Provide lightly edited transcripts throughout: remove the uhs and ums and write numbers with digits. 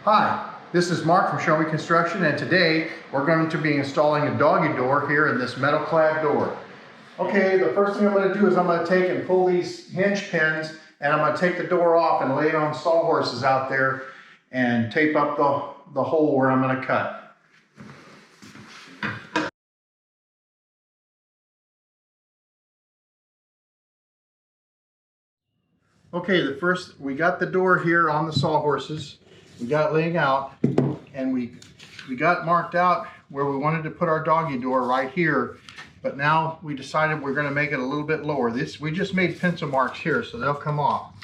Hi, this is Mark from Show Me Construction, and today we're going to be installing a doggy door here in this metal clad door. Okay, the first thing I'm going to do is I'm going to take and pull these hinge pins, and I'm going to take the door off and lay it on sawhorses out there and tape up the hole where I'm going to cut. Okay, we got the door here on the sawhorses. We got it laying out, and we got marked out where we wanted to put our doggy door right here, but now we decided we're going to make it a little bit lower. We just made pencil marks here, so they'll come off.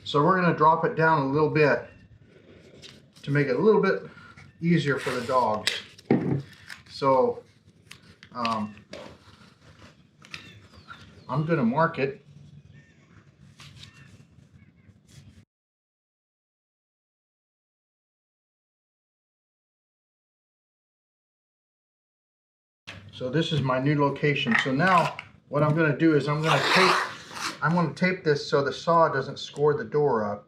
So we're going to drop it down a little bit to make it a little bit easier for the dogs. So I'm going to mark it. So this is my new location. So now what I'm going to do is I'm going to tape this so the saw doesn't score the door up.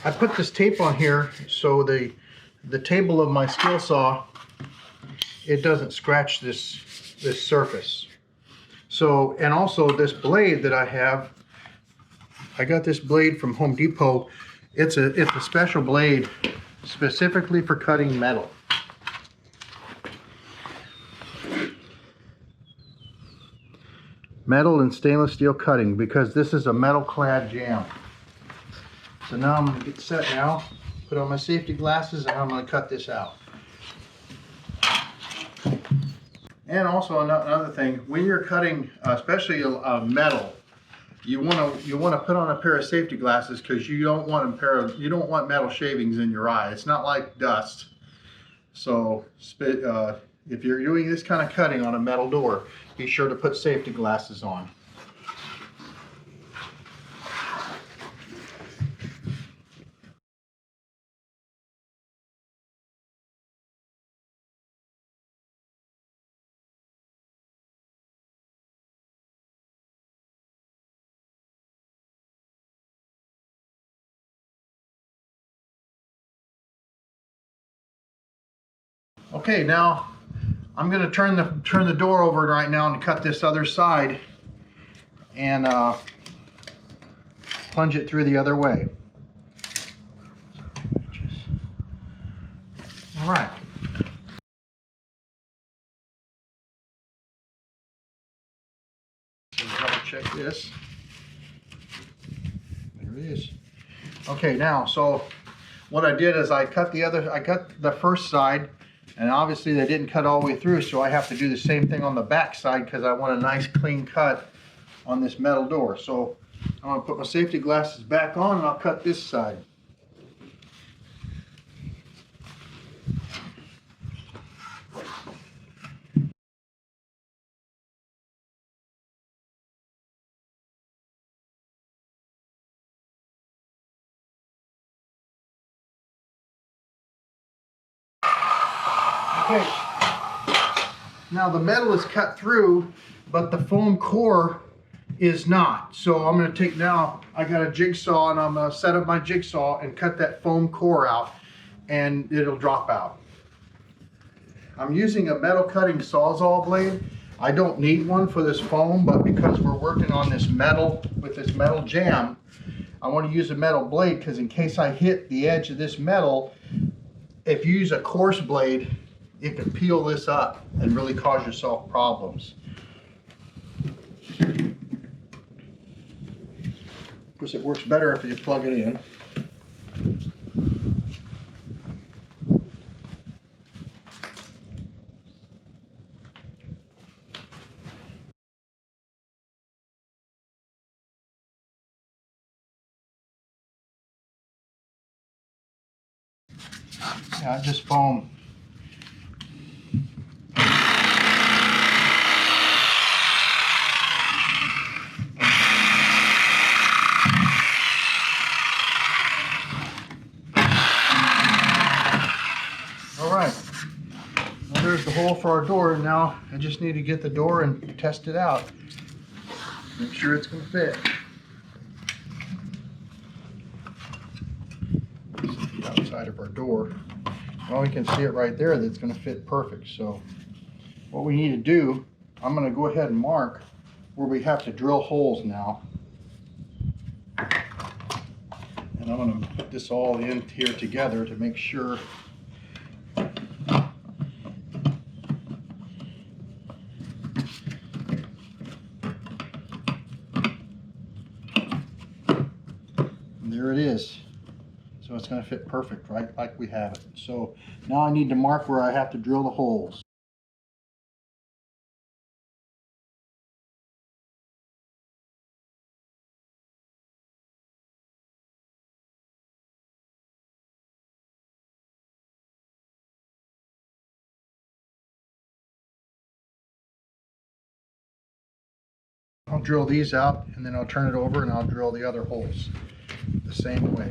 I put this tape on here so the table of my Skilsaw, it doesn't scratch this surface. So, and also this blade that I have, I got this blade from Home Depot. It's a special blade specifically for cutting metal. Metal and stainless steel cutting, because this is a metal clad jamb. So now I'm going to get set now, put on my safety glasses, and I'm going to cut this out. And also another thing, when you're cutting, especially metal, you want to put on a pair of safety glasses, because you don't want metal shavings in your eye. It's not like dust. So if you're doing this kind of cutting on a metal door, be sure to put safety glasses on. Okay, now I'm going to turn the door over right now and cut this other side and plunge it through the other way. All right. So double check this. There it is. Okay, now so what I did is I cut the first side. And obviously they didn't cut all the way through, so I have to do the same thing on the back side because I want a nice clean cut on this metal door. So I'm going to put my safety glasses back on and I'll cut this side. Okay, now the metal is cut through, but the foam core is not. So I'm going to take now, I got a jigsaw, and I'm going to set up my jigsaw and cut that foam core out, and it'll drop out. I'm using a metal cutting sawzall blade. I don't need one for this foam, but because we're working on this metal with this metal jamb, I want to use a metal blade because in case I hit the edge of this metal, if you use a coarse blade, it can peel this up and really cause yourself problems. Of course, it works better if you plug it in. Yeah, just foam. All right. Well, there's the hole for our door. And now I just need to get the door and test it out. Make sure it's going to fit. This is the outside of our door. Well, we can see it right there that it's going to fit perfect. So what we need to do, I'm going to go ahead and mark where we have to drill holes now. And I'm going to put this all in here together to make sure. And there it is. So it's going to fit perfect, right, like we have it. So now I need to mark where I have to drill the holes. I'll drill these out and then I'll turn it over and I'll drill the other holes the same way.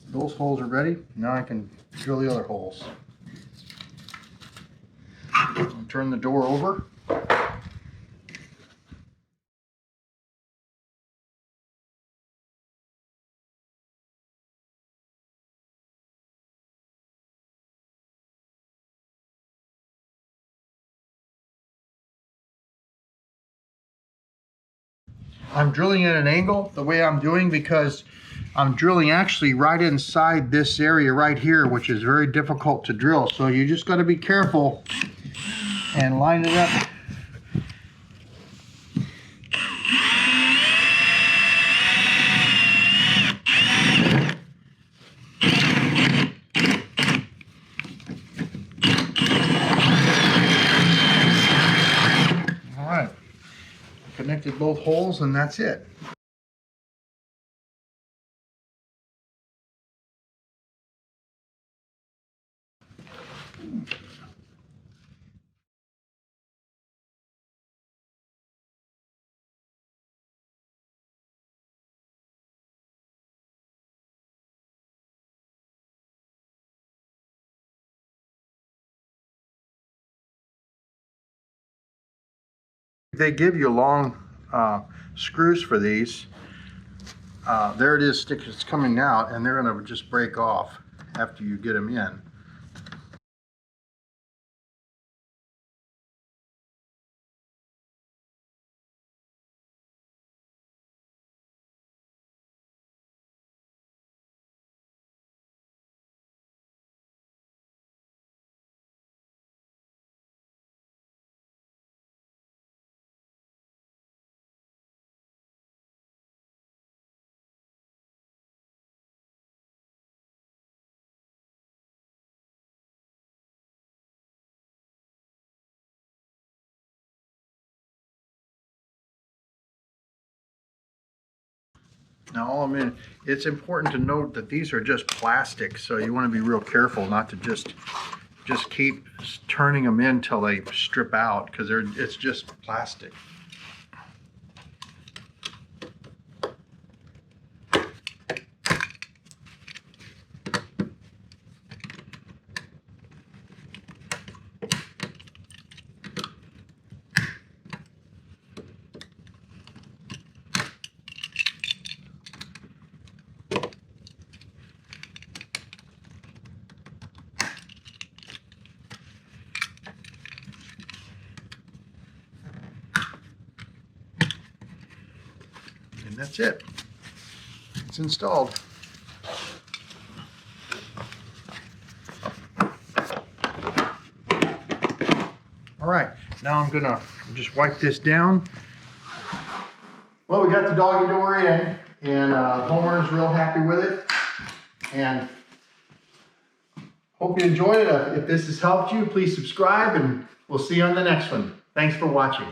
Those holes are ready. Now I can drill the other holes. I'll turn the door over. I'm drilling at an angle the way I'm doing because I'm drilling actually right inside this area right here, which is very difficult to drill. So you just got to be careful and line it up. All right, connected both holes and that's it. They give you long screws for these. There it is, it's coming out, and they're going to just break off after you get them in. Now all I'm in, it's important to note that these are just plastic, so you want to be real careful not to just keep turning them in till they strip out, because it's just plastic. And that's it. It's installed. All right, now I'm gonna just wipe this down. Well, we got the doggy door in, and Homer's real happy with it. And Hope you enjoyed it. If this has helped you, please subscribe and we'll see you on the next one. Thanks for watching.